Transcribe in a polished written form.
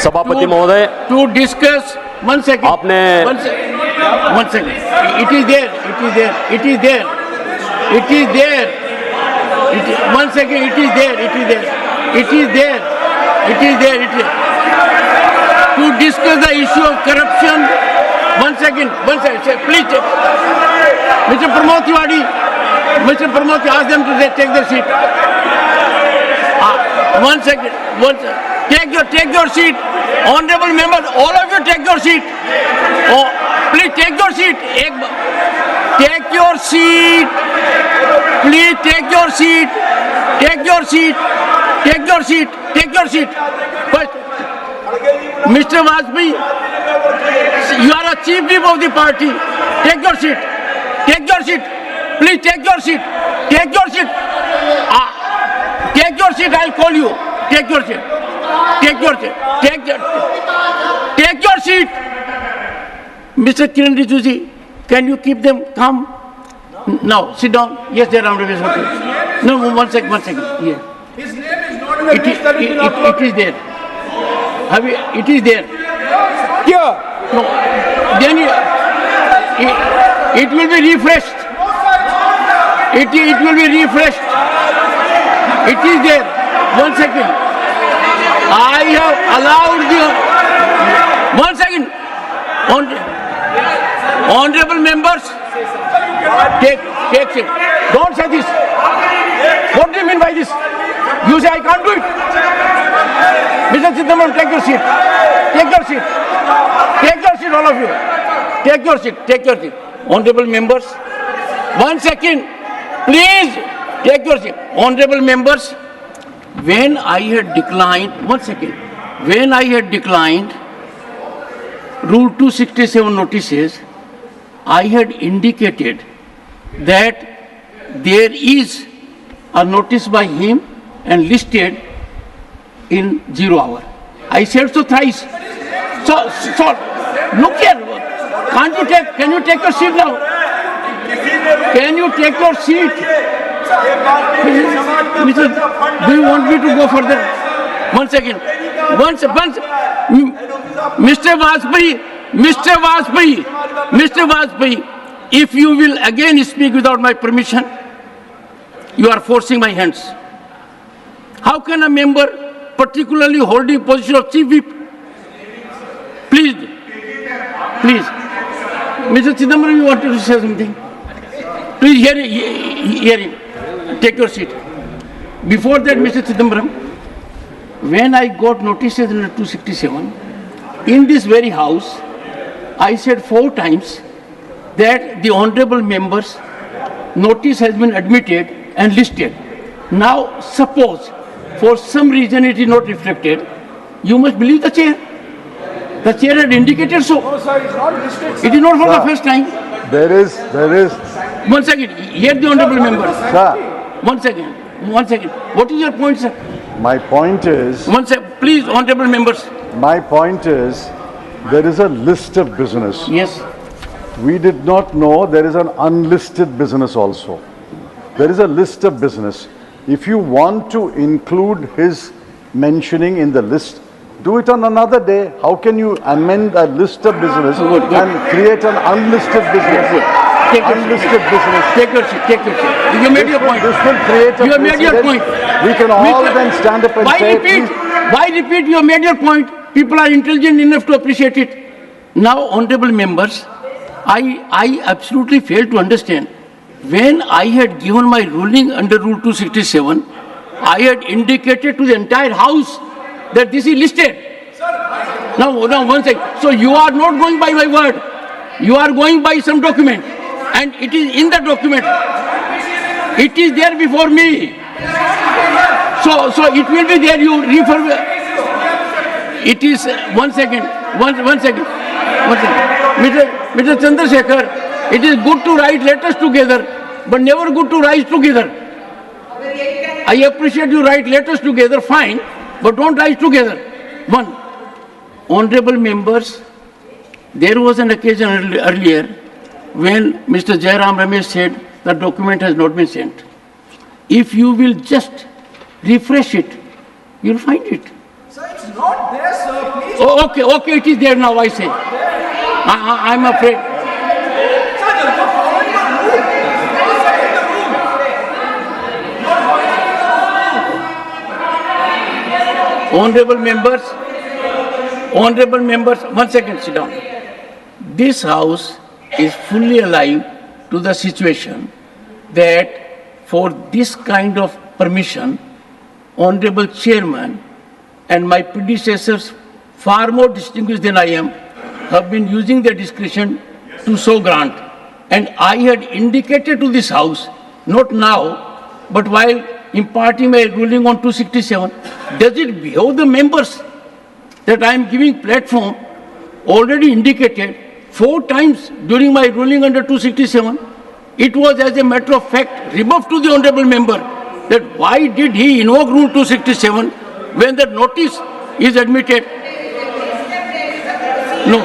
सभापति महोदय, to discuss. One second. आपने- One second. It is there. It is there. It is there. It is there. One second. It is there. It is there. It is there. It is there. It is. To discuss the issue of corruption. One second. One second. Please, Mr. Pramod Tiwari. Mr. Pramod, ask them to take their seat. One second. One second. Take your seat. Honorable members, all of you take your seat. Oh, please take your seat. Take your seat. Please take your seat. Take your seat. Take your seat. Take your seat. First, Mr. Vajpayee, you are a chief whip of the party. Take your seat. Take your seat. Please take your seat. Take your seat. Take your seat. I'll call you. Take your seat. Take your seat. Take your seat. Mr. Kiran Rijiju, can you keep them calm? Now, sit down. Yes, they are on the way. No, one second. Yeah. His name is not It is there. It is there. Here. No. Then it will be refreshed. It will be refreshed. It is there. One second. I have allowed the. One second. Honorable members, take it. Don't say this. What do you mean by this? You say I can't do it. Mr. Chidambaram, take your seat. Take your seat. Take your seat, all of you. Take your seat. Take your seat. Honorable members, 1 second. Please take your seat. Honorable members, when I had declined, 1 second. When I had declined Rule 267 notices, I had indicated that there is a notice by him and listed in 0 hour. I said so thrice. So look here. Can you take your seat now? Can you take your seat? Do you want me to go further? 1 second. Mr. Vajpayee, if you will again speak without my permission, you are forcing my hands. How can a member, particularly holding position of chief whip, please, Mr. Chidambaram, you wanted to say something? Please hear him. Take your seat. Before that, Mr. Chidambaram, when I got notices under 267, in this very house, I said 4 times that the honorable members' notice has been admitted and listed. Now, suppose for some reason it is not reflected, you must believe the chair. The chair had indicated so. No, sir, it's not listed, sir. It is not for the first time. There is. 1 second. Hear the honorable members. Sir, 1 second. What is your point, sir? my point is, Please, honorable members. there is a list of business. Yes. We did not know there is an unlisted business also. There is a list of business. If you want to include his mentioning in the list, do it on another day. How can you amend a list of business Good. and create an unlisted business? Take your Unlisted business. Take your seat. You made your point. This will create a You have made your precedent. point. We can all Mr. then stand up and say, please. Why repeat? You have made your point. People are intelligent enough to appreciate it. Now, honorable members, I absolutely fail to understand. When I had given my ruling under Rule 267, I had indicated to the entire House that this is listed. Now 1 second. So you are not going by my word. You are going by some document. And it is in the document. It is there before me. So it will be there. You refer. It is 1 second. One second. Mr. Chandrasekhar, it is good to write letters together, but never good to rise together. I appreciate you write letters together, fine, but don't rise together. One, honorable members, there was an occasion earlier when Mr. Jairam Ramesh said the document has not been sent. If you will just refresh it, you'll find it. Sir, it's Not there, sir. Please. Oh, okay, okay, it is there now, I say. I'm afraid. Sir, you're not following the rule. Please follow the rule. Honorable members, 1 second, sit down. This house is fully alive to the situation that for this kind of permission, Honorable Chairman and my predecessors, far more distinguished than I am, have been using their discretion to so grant. And I had indicated to this House, not now, but while imparting my ruling on 267, does it behove the members that I am giving platform already indicated 4 times during my ruling under 267? It was as a matter of fact rebuffed to the honorable member that why did he invoke rule 267 when the notice is admitted? No.